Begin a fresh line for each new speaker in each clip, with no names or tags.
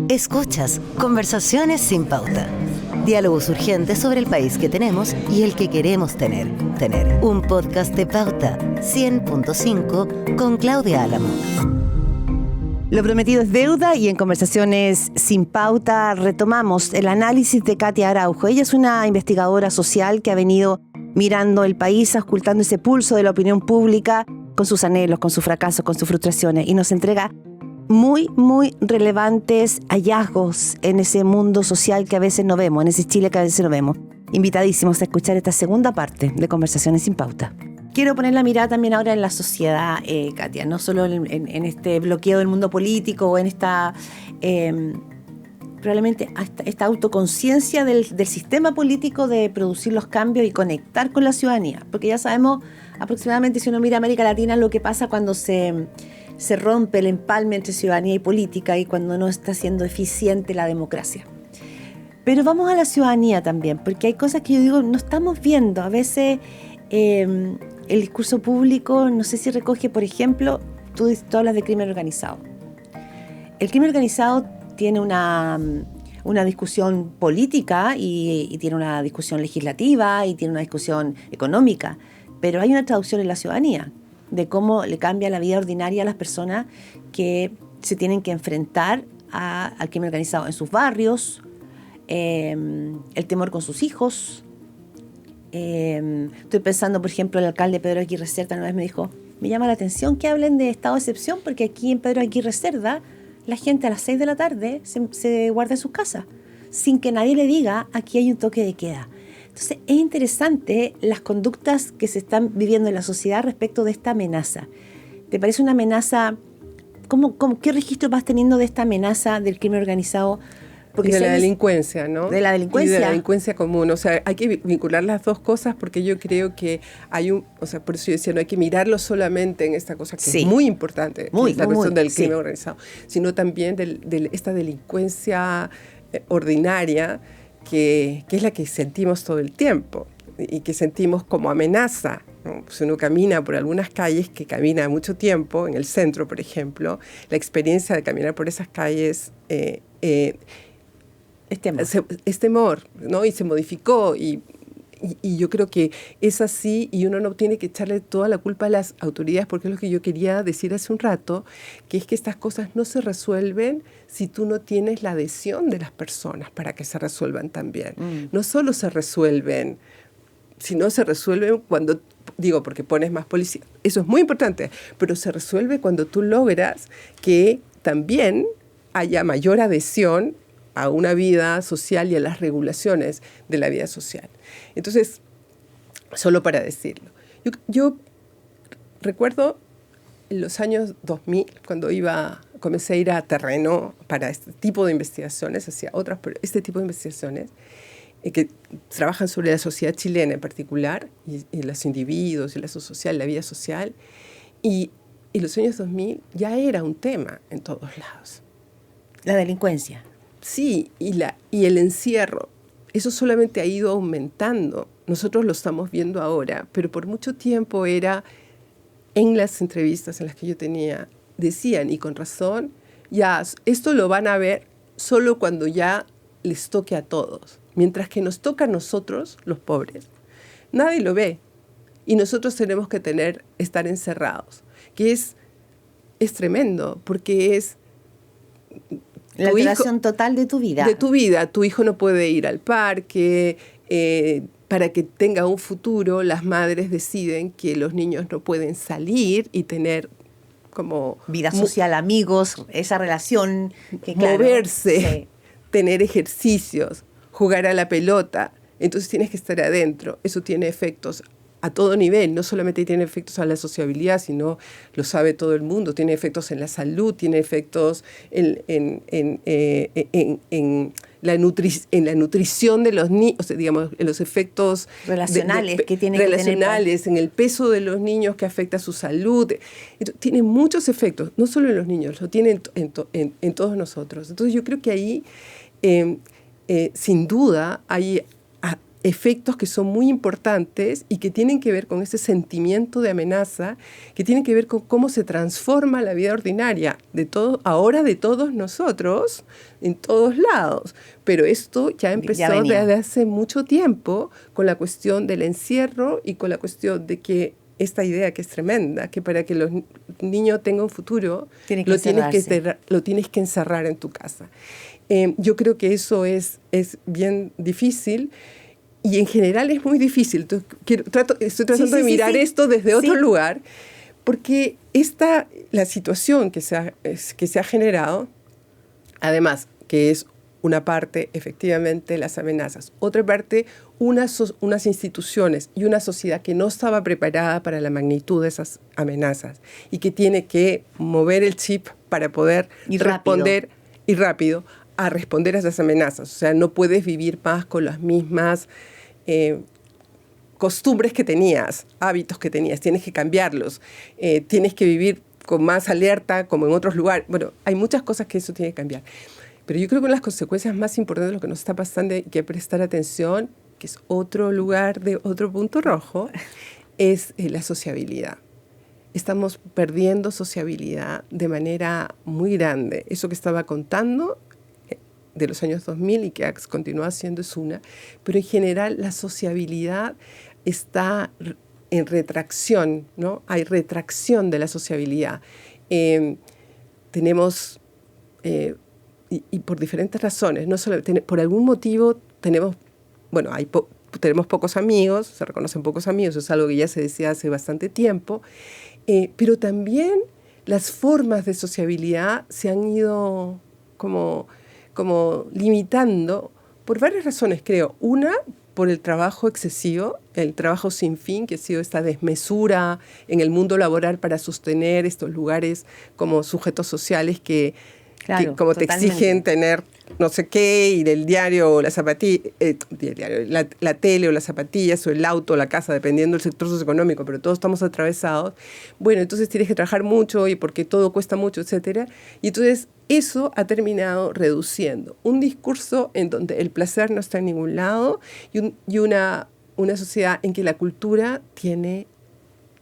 Escuchas Conversaciones sin Pauta. Diálogos urgentes sobre el país que tenemos y el que queremos tener. Un podcast de Pauta 100.5 con Claudia Álamo.
Lo prometido es deuda y en Conversaciones sin Pauta retomamos el análisis de Katia Araujo. Ella es una investigadora social que ha venido mirando el país, auscultando ese pulso de la opinión pública con sus anhelos, con sus fracasos, con sus frustraciones y nos entrega muy relevantes hallazgos en ese mundo social que a veces no vemos, en ese Chile que a veces no vemos. Invitadísimos a escuchar esta segunda parte de Conversaciones sin Pauta. Quiero poner la mirada también ahora en la sociedad, Katia, no solo en este bloqueo del mundo político o en esta, probablemente esta autoconciencia del sistema político de producir los cambios y conectar con la ciudadanía. Porque ya sabemos aproximadamente, si uno mira América Latina, lo que pasa cuando se rompe el empalme entre ciudadanía y política y cuando no está siendo eficiente la democracia. Pero vamos a la ciudadanía también, porque hay cosas que yo digo, no estamos viendo. A veces el discurso público, no sé si recoge, por ejemplo, tú hablas de crimen organizado. El crimen organizado tiene una discusión política y tiene una discusión legislativa y tiene una discusión económica, pero hay una traducción en la ciudadanía de cómo le cambia la vida ordinaria a las personas que se tienen que enfrentar al crimen organizado en sus barrios, el temor con sus hijos. Estoy pensando, por ejemplo, el alcalde Pedro Aguirre Cerda una vez me dijo, me llama la atención que hablen de estado de excepción porque aquí en Pedro Aguirre Cerda la gente a las 6 de la tarde se guarda en sus casas sin que nadie le diga aquí hay un toque de queda. Entonces es interesante las conductas que se están viviendo en la sociedad respecto de esta amenaza. ¿Te parece una amenaza? ¿Qué registro vas teniendo de esta amenaza del crimen organizado?
Porque de la delincuencia, ¿no?
De la delincuencia.
Y de la delincuencia común. O sea, hay que vincular las dos cosas porque yo creo que por eso yo decía, no hay que mirarlo solamente en esta cosa que es muy importante, que es la cuestión del crimen organizado, sino también de esta delincuencia ordinaria que es la que sentimos todo el tiempo y que sentimos como amenaza, ¿no? Si uno camina por algunas calles, que camina mucho tiempo, en el centro, por ejemplo, la experiencia de caminar por esas calles es temor, ¿no? Y se modificó y yo creo que es así y uno no tiene que echarle toda la culpa a las autoridades porque es lo que yo quería decir hace un rato, que es que estas cosas no se resuelven si tú no tienes la adhesión de las personas para que se resuelvan también. No solo se resuelven, sino se resuelven cuando, porque pones más policía. Eso es muy importante, pero se resuelve cuando tú logras que también haya mayor adhesión a una vida social y a las regulaciones de la vida social. Entonces, solo para decirlo, yo recuerdo en los años 2000, cuando comencé a ir a terreno para este tipo de investigaciones, hacía otras, pero este tipo de investigaciones que trabajan sobre la sociedad chilena en particular, y los individuos, y la social, la vida social, y en los años 2000 ya era un tema en todos lados.
La delincuencia.
Sí, y el encierro, eso solamente ha ido aumentando. Nosotros lo estamos viendo ahora, pero por mucho tiempo era, en las entrevistas en las que yo tenía, decían, y con razón, ya, esto lo van a ver solo cuando ya les toque a todos. Mientras que nos toca a nosotros, los pobres, nadie lo ve. Y nosotros tenemos que estar encerrados, que es tremendo, porque es
la alteración total de tu vida.
De tu vida. Tu hijo no puede ir al parque. Para que tenga un futuro, las madres deciden que los niños no pueden salir y tener como
vida social, amigos, esa relación. Que,
moverse,
sí.
Tener ejercicios, jugar a la pelota. Entonces tienes que estar adentro. Eso tiene efectos a todo nivel, no solamente tiene efectos a la sociabilidad, sino lo sabe todo el mundo, tiene efectos en la salud, tiene efectos en la nutrición de los niños, o sea, digamos, en los efectos
relacionales que tiene
relacionales, en el peso de los niños que afecta su salud. Tiene muchos efectos, no solo en los niños, lo tiene en todos nosotros. Entonces yo creo que ahí, sin duda, hay efectos que son muy importantes y que tienen que ver con ese sentimiento de amenaza, que tienen que ver con cómo se transforma la vida ordinaria ahora de todos nosotros, en todos lados. Pero esto ya empezó desde hace mucho tiempo con la cuestión del encierro y con la cuestión de que esta idea que es tremenda, que para que los niños tengan un futuro, lo tienes que encerrar en tu casa. Yo creo que eso es bien difícil. Y en general es muy difícil. Entonces, estoy tratando de mirar esto desde otro lugar, porque la situación que se ha generado, además, que es una parte, efectivamente, las amenazas, otra parte, unas instituciones y una sociedad que no estaba preparada para la magnitud de esas amenazas y que tiene que mover el chip para poder responder y rápido a responder a esas amenazas. O sea, no puedes vivir más con las mismas costumbres que tenías, hábitos que tenías, tienes que cambiarlos, tienes que vivir con más alerta como en otros lugares. Bueno, hay muchas cosas que eso tiene que cambiar. Pero yo creo que una de las consecuencias más importantes de lo que nos está pasando y que hay que prestar atención, que es otro punto rojo, es la sociabilidad. Estamos perdiendo sociabilidad de manera muy grande. Eso que estaba contando de los años 2000 y que continúa siendo es una, pero en general la sociabilidad está en retracción, ¿no? Hay retracción de la sociabilidad. Tenemos, y por diferentes razones, no solo por algún motivo tenemos pocos amigos, se reconocen pocos amigos, eso es algo que ya se decía hace bastante tiempo, pero también las formas de sociabilidad se han ido como limitando por varias razones, creo. Una, por el trabajo excesivo, el trabajo sin fin, que ha sido esta desmesura en el mundo laboral para sostener estos lugares como sujetos sociales que como te exigen tener no sé qué, y del diario o la zapatilla, la tele o las zapatillas o el auto o la casa, dependiendo del sector socioeconómico, pero todos estamos atravesados. Bueno, entonces tienes que trabajar mucho y porque todo cuesta mucho, etcétera. Y entonces eso ha terminado reduciendo un discurso en donde el placer no está en ningún lado y una sociedad en que la cultura tiene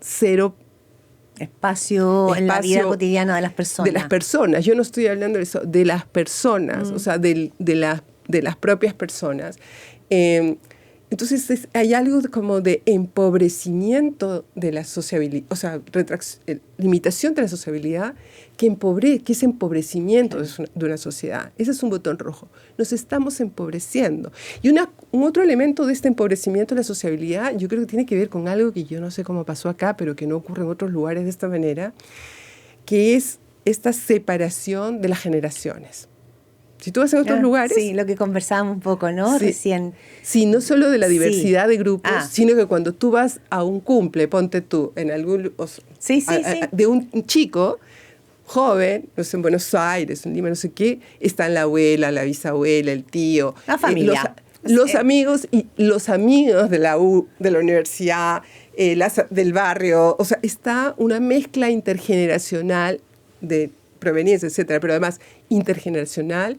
cero
espacio en la vida cotidiana de las personas.
De las personas. Yo no estoy hablando de eso, de las personas, o sea, de las propias personas. Entonces hay algo como de empobrecimiento de la sociabilidad, o sea, limitación de la sociabilidad que es empobrecimiento de una sociedad. Ese es un botón rojo. Nos estamos empobreciendo. Y un otro elemento de este empobrecimiento de la sociabilidad, yo creo que tiene que ver con algo que yo no sé cómo pasó acá, pero que no ocurre en otros lugares de esta manera, que es esta separación de las generaciones. Si tú vas a otros lugares...
Sí, lo que conversábamos un poco, ¿no?
Sí,
recién.
Sí, no solo de la diversidad de grupos, sino que cuando tú vas a un cumple, ponte tú, en algún... de un chico joven, no sé, en Buenos Aires, en Lima, no sé qué, están la abuela, la bisabuela, el tío...
La familia.
Los amigos y los amigos de la universidad, del barrio. O sea, está una mezcla intergeneracional de proveniencia, etcétera, pero además intergeneracional,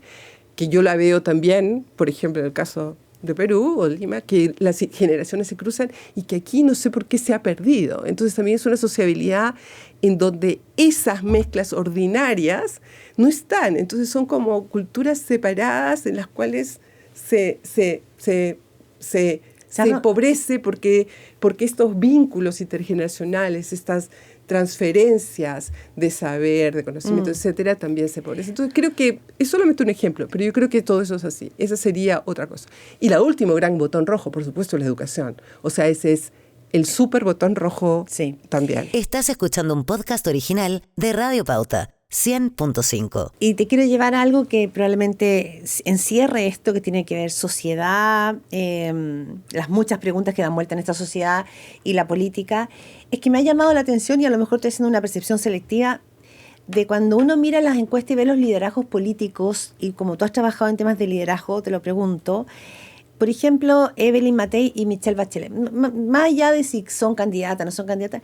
que yo la veo también, por ejemplo, en el caso de Perú o de Lima, que las generaciones se cruzan y que aquí no sé por qué se ha perdido. Entonces también es una sociabilidad en donde esas mezclas ordinarias no están. Entonces son como culturas separadas en las cuales se empobrece porque estos vínculos intergeneracionales, estas transferencias de saber, de conocimiento, etcétera, también se empobrecen. Entonces creo que es solamente un ejemplo, pero yo creo que todo eso es así. Esa sería otra cosa. Y la último gran botón rojo, por supuesto, es la educación. O sea, ese es el súper botón rojo también.
Estás escuchando un podcast original de Radio Pauta 100.5.
Y te quiero llevar a algo que probablemente encierre esto que tiene que ver sociedad, las muchas preguntas que dan vuelta en esta sociedad y la política. Es que me ha llamado la atención, y a lo mejor estoy haciendo una percepción selectiva, de cuando uno mira las encuestas y ve los liderazgos políticos, y como tú has trabajado en temas de liderazgo, te lo pregunto. Por ejemplo, Evelyn Matei y Michelle Bachelet. Más allá de si son candidatas o no son candidatas,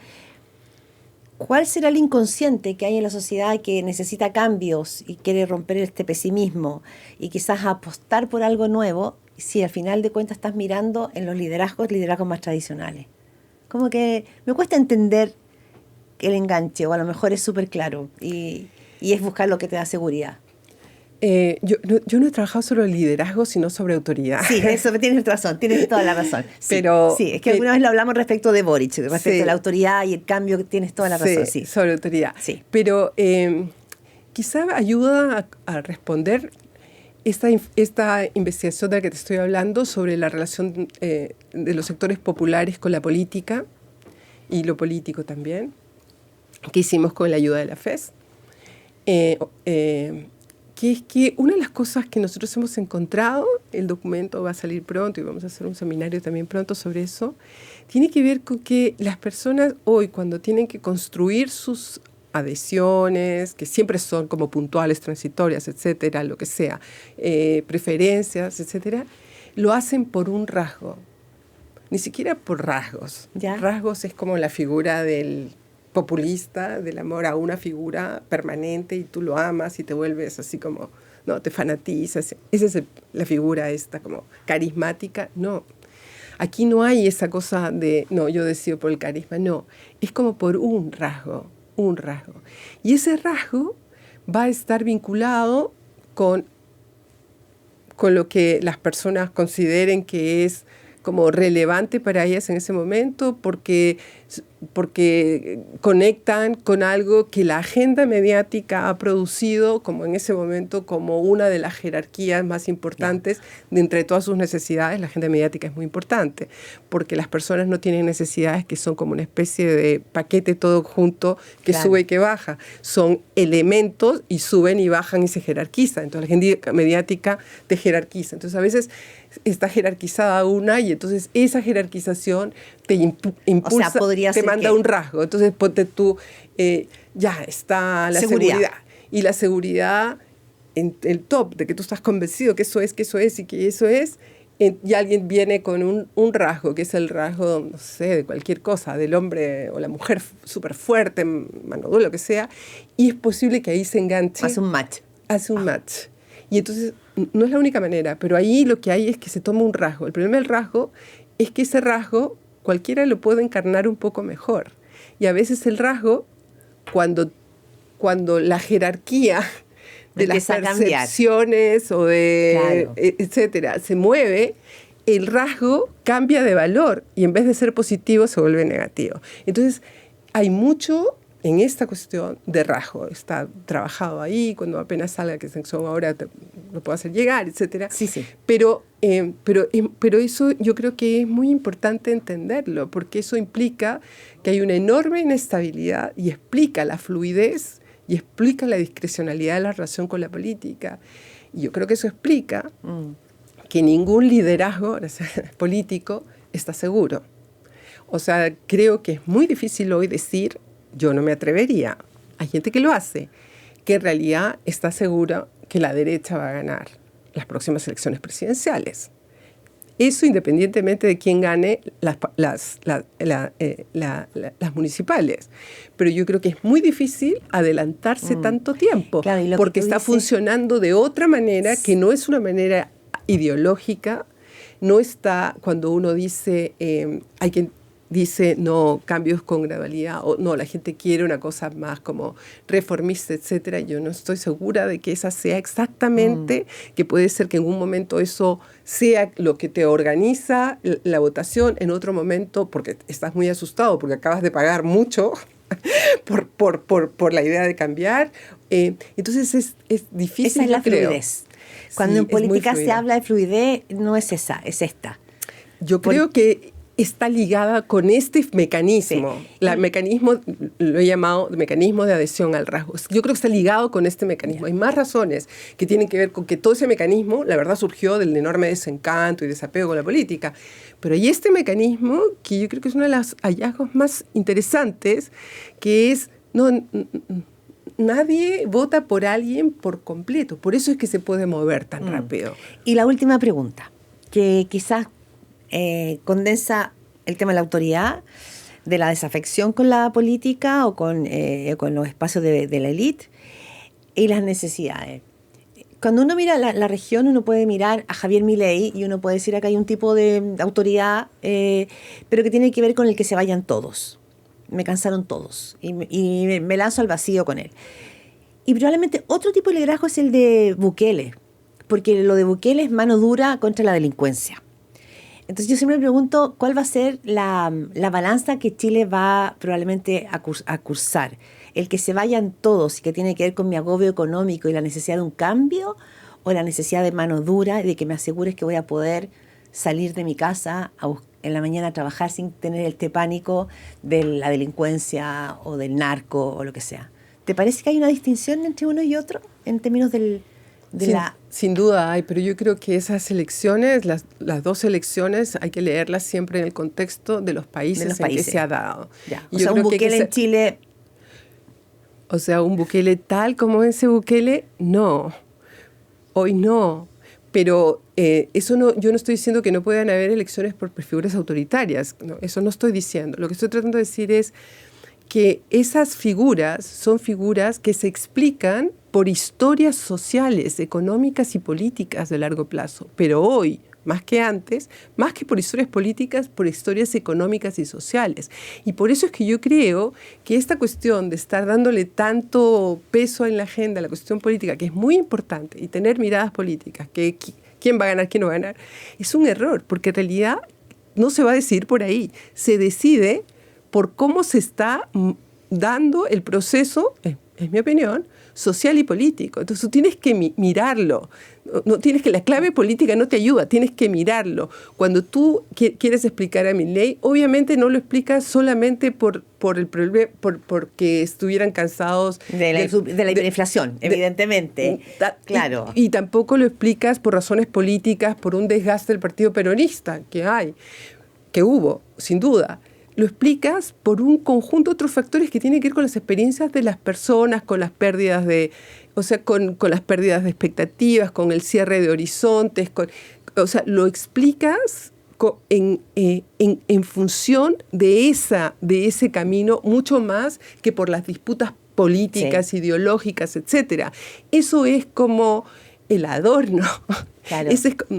¿cuál será el inconsciente que hay en la sociedad que necesita cambios y quiere romper este pesimismo y quizás apostar por algo nuevo? si al final de cuentas estás mirando en los liderazgos más tradicionales? Como que me cuesta entender el enganche, o a lo mejor es súper claro, y es buscar lo que te da seguridad.
Yo no he trabajado sobre el liderazgo, sino sobre autoridad.
Sí, eso tienes razón, tienes toda la razón. Sí,
pero
sí, es que alguna vez lo hablamos respecto de Boric, respecto a la autoridad y el cambio, que tienes toda la razón. Sí,
sobre autoridad.
Sí.
Pero quizá ayuda a responder esta investigación de la que te estoy hablando sobre la relación de los sectores populares con la política y lo político también, que hicimos con la ayuda de la FES. Que es que una de las cosas que nosotros hemos encontrado, el documento va a salir pronto y vamos a hacer un seminario también pronto sobre eso, tiene que ver con que las personas hoy, cuando tienen que construir sus adhesiones, que siempre son como puntuales, transitorias, etcétera, lo que sea, preferencias, etcétera, lo hacen por un rasgo, ni siquiera por rasgos.
¿Ya?
Rasgos es como la figura del populista, del amor a una figura permanente y tú lo amas y te vuelves así como, no, te fanatizas. Esa es la figura esta como carismática. No, aquí no hay esa cosa de, no, yo decido por el carisma. No, es como por un rasgo. Y ese rasgo va a estar vinculado con lo que las personas consideren que es como relevante para ellas en ese momento, porque conectan con algo que la agenda mediática ha producido como en ese momento como una de las jerarquías más importantes de entre todas sus necesidades. La agenda mediática es muy importante porque las personas no tienen necesidades que son como una especie de paquete todo junto que sube y que baja. Son elementos y suben y bajan y se jerarquizan. Entonces la agenda mediática te jerarquiza. Entonces a veces está jerarquizada una y entonces esa jerarquización te impulsa,
o sea,
te manda un rasgo. Entonces ponte tú, ya está la seguridad. Y la seguridad en el top de que tú estás convencido que eso es y que eso es, y alguien viene con un rasgo, que es el rasgo, no sé, de cualquier cosa, del hombre o la mujer súper fuerte, mano dura, lo que sea, y es posible que ahí se enganche.
Hace un match.
Y entonces, no es la única manera, pero ahí lo que hay es que se toma un rasgo. El problema del rasgo es que ese rasgo cualquiera lo puede encarnar un poco mejor. Y a veces el rasgo, cuando la jerarquía de las percepciones o de etcétera se mueve, el rasgo cambia de valor y en vez de ser positivo se vuelve negativo. Entonces, hay mucho en esta cuestión de rasgo. Está trabajado ahí, cuando apenas salga, que son ahora lo puedo hacer llegar, etcétera.
Sí, sí.
Pero eso yo creo que es muy importante entenderlo, porque eso implica que hay una enorme inestabilidad y explica la fluidez y explica la discrecionalidad de la relación con la política. Y yo creo que eso explica que ningún liderazgo político está seguro. O sea, creo que es muy difícil hoy decir, yo no me atrevería, hay gente que lo hace, que en realidad está segura que la derecha va a ganar las próximas elecciones presidenciales. Eso independientemente de quién gane las municipales. Pero yo creo que es muy difícil adelantarse tanto tiempo, porque está funcionando de otra manera, que no es una manera ideológica. No está cuando uno dice, hay quien dice, no, cambios con gradualidad, o no, la gente quiere una cosa más como reformista, etcétera. Yo no estoy segura de que esa sea exactamente, que puede ser que en un momento eso sea lo que te organiza la votación, en otro momento, porque estás muy asustado, porque acabas de pagar mucho por la idea de cambiar. Entonces es difícil,
esa es la fluidez. Cuando en política se habla de fluidez, no es esa, es esta.
Yo creo que está ligada con este mecanismo. Sí. Mecanismo, lo he llamado mecanismo de adhesión al rasgo. Yo creo que está ligado con este mecanismo. Hay más razones que tienen que ver con que todo ese mecanismo, la verdad, surgió del enorme desencanto y desapego con la política. Pero hay este mecanismo que yo creo que es uno de los hallazgos más interesantes, que es, nadie vota por alguien por completo. Por eso es que se puede mover tan rápido.
Y la última pregunta, que quizás condensa el tema de la autoridad, de la desafección con la política o con los espacios de la élite y las necesidades. cuando uno mira la región, uno puede mirar a Javier Milei y uno puede decir acá hay un tipo de autoridad, pero que tiene que ver con el que se vayan todos. Me cansaron todos y me lanzo al vacío con él. Y probablemente otro tipo de liderazgo es el de Bukele, porque lo de Bukele es mano dura contra la delincuencia. Entonces yo siempre me pregunto cuál va a ser la balanza que Chile va probablemente a cursar. El que se vayan todos y que tiene que ver con mi agobio económico y la necesidad de un cambio, o la necesidad de mano dura y de que me asegures que voy a poder salir de mi casa en la mañana a trabajar sin tener este pánico de la delincuencia o del narco o lo que sea. ¿Te parece que hay una distinción entre uno y otro en términos
Sin duda hay, pero yo creo que esas elecciones, las dos elecciones, hay que leerlas siempre en el contexto de los países en que se ha dado.
Ya. O sea, un Bukele en Chile...
O sea, un Bukele tal como ese Bukele, no. Hoy no. Pero yo no estoy diciendo que no puedan haber elecciones por figuras autoritarias. No, eso no estoy diciendo. Lo que estoy tratando de decir es que esas figuras son figuras que se explican por historias sociales, económicas y políticas de largo plazo. Pero hoy, más que antes, más que por historias políticas, por historias económicas y sociales. Y por eso es que yo creo que esta cuestión de estar dándole tanto peso en la agenda a la cuestión política, que es muy importante, y tener miradas políticas, que quién va a ganar, quién no va a ganar, es un error, porque en realidad no se va a decidir por ahí, se decide por cómo se está dando el proceso, es mi opinión, social y político. Entonces tú tienes que mirarlo. No tienes que, la clave política no te ayuda, tienes que mirarlo. Cuando tú quieres explicar a Milei, obviamente no lo explicas solamente porque estuvieran cansados
de la hiperinflación, evidentemente. Claro.
Y tampoco lo explicas por razones políticas, por un desgaste del partido peronista que hubo, sin duda. Lo explicas por un conjunto de otros factores que tienen que ver con las experiencias de las personas, con las pérdidas con las pérdidas de expectativas, con el cierre de horizontes. Lo explicas en función de ese camino mucho más que por las disputas políticas, sí, ideológicas, etcétera. Eso es como el adorno. Claro.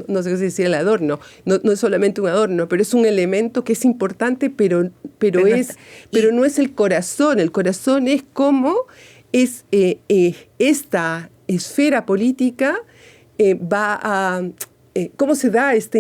No sé qué decir el adorno, no es solamente un adorno, pero es un elemento que es importante, pero no es el corazón. El corazón es cómo esta esfera política cómo se da este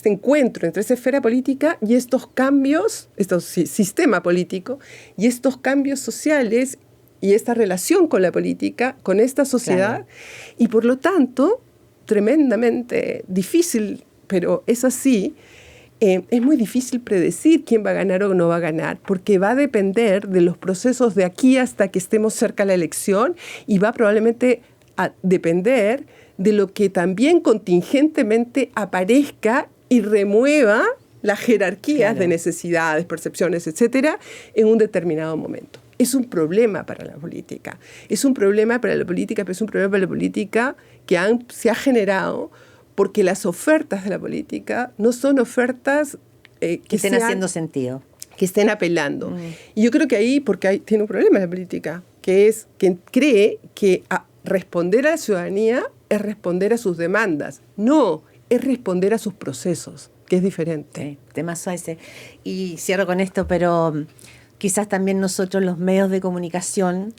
encuentro entre esa esfera política y estos cambios, sistema político, y estos cambios sociales y esta relación con la política, con esta sociedad, claro. Y por lo tanto, tremendamente difícil, pero es así, es muy difícil predecir quién va a ganar o no va a ganar, porque va a depender de los procesos de aquí hasta que estemos cerca de la elección y va probablemente a depender de lo que también contingentemente aparezca y remueva las jerarquías, claro, de necesidades, percepciones, etcétera, en un determinado momento. Es un problema para la política. Es un problema para la política, pero es un problema para la política que se ha generado porque las ofertas de la política no son ofertas
que estén haciendo sentido.
Que estén apelando. Y yo creo que ahí, porque tiene un problema la política, que es que cree que responder a la ciudadanía es responder a sus demandas. No, es responder a sus procesos, que es diferente.
Sí, temazo ese. Y cierro con esto, pero quizás también nosotros, los medios de comunicación,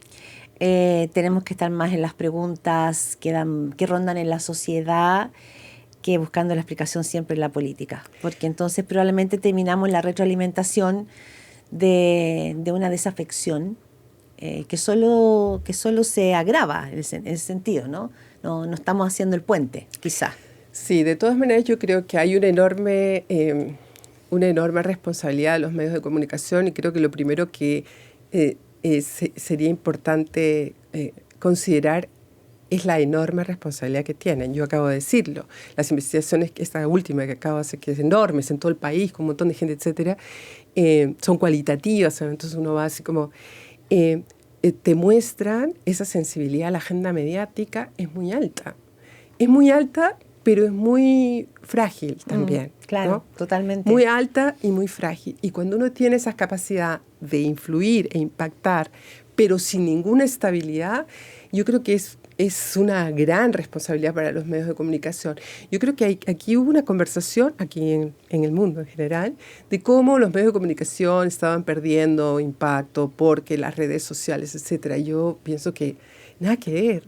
tenemos que estar más en las preguntas que rondan en la sociedad que buscando la explicación siempre en la política. Porque entonces probablemente terminamos en la retroalimentación de una desafección que solo se agrava en ese sentido, ¿no? No estamos haciendo el puente, quizás.
Sí, de todas maneras yo creo que hay una enorme responsabilidad de los medios de comunicación y creo que lo primero que sería importante considerar es la enorme responsabilidad que tienen. Yo acabo de decirlo. Las investigaciones, esta última que acabo de hacer, que es enormes en todo el país, con un montón de gente, etcétera, son cualitativas. Entonces uno va así como... te muestran esa sensibilidad a la agenda mediática, es muy alta. Es muy alta, pero es muy frágil también.
Claro,
¿no?
Totalmente.
Muy alta y muy frágil. Y cuando uno tiene esa capacidad de influir e impactar, pero sin ninguna estabilidad, yo creo que es es una gran responsabilidad para los medios de comunicación. Yo creo que aquí hubo una conversación, aquí en el mundo en general, de cómo los medios de comunicación estaban perdiendo impacto porque las redes sociales, etcétera. Yo pienso que nada que ver.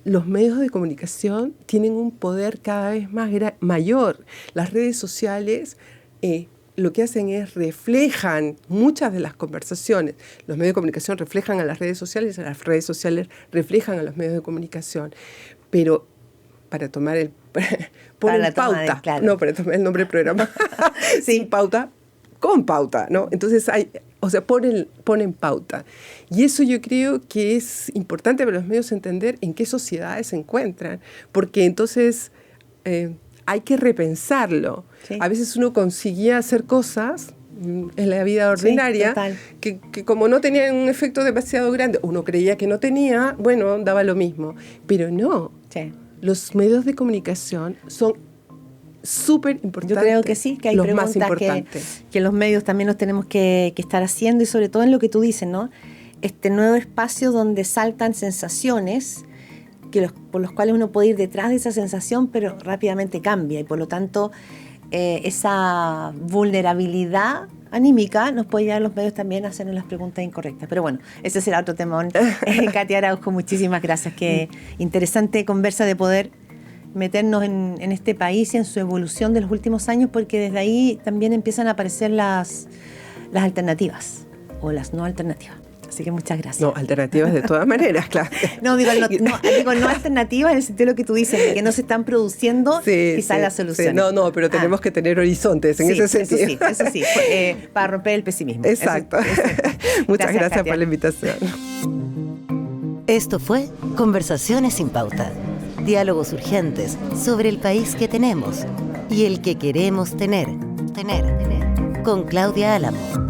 Los medios de comunicación tienen un poder cada vez mayor. Las redes sociales lo que hacen es reflejan muchas de las conversaciones. Los medios de comunicación reflejan a las redes sociales reflejan a los medios de comunicación. Pero para tomar ponen pauta, claro. No, para tomar el nombre del programa, sin pauta, con pauta, ¿no? Entonces ponen pauta. Y eso yo creo que es importante para los medios entender en qué sociedades se encuentran, porque entonces hay que repensarlo. Sí. A veces uno conseguía hacer cosas en la vida ordinaria que como no tenían un efecto demasiado grande, uno creía que no tenía, bueno, daba lo mismo. Pero no. Sí. Los medios de comunicación son súper importantes.
Yo creo que sí, que hay
los
preguntas
más importantes.
Que los medios también nos tenemos que estar haciendo, y sobre todo en lo que tú dices, ¿no? Este nuevo espacio donde saltan sensaciones por los cuales uno puede ir detrás de esa sensación, pero rápidamente cambia, y por lo tanto esa vulnerabilidad anímica nos puede llevar a los medios también a hacernos las preguntas incorrectas. Pero bueno, ese será otro temón. Katia Araujo, muchísimas gracias. Qué interesante conversa de poder meternos en este país y en su evolución de los últimos años, porque desde ahí también empiezan a aparecer las alternativas o las no alternativas. Así que muchas gracias.
No, alternativas de todas maneras, claro.
No alternativas en el sentido de lo que tú dices, de que no se están produciendo quizás las soluciones.
Sí. No, pero tenemos que tener horizontes en ese sentido.
Eso sí, para romper el pesimismo.
Exacto. Muchas gracias por la invitación.
Esto fue Conversaciones sin Pauta. Diálogos urgentes sobre el país que tenemos y el que queremos tener. Con Claudia Álamo.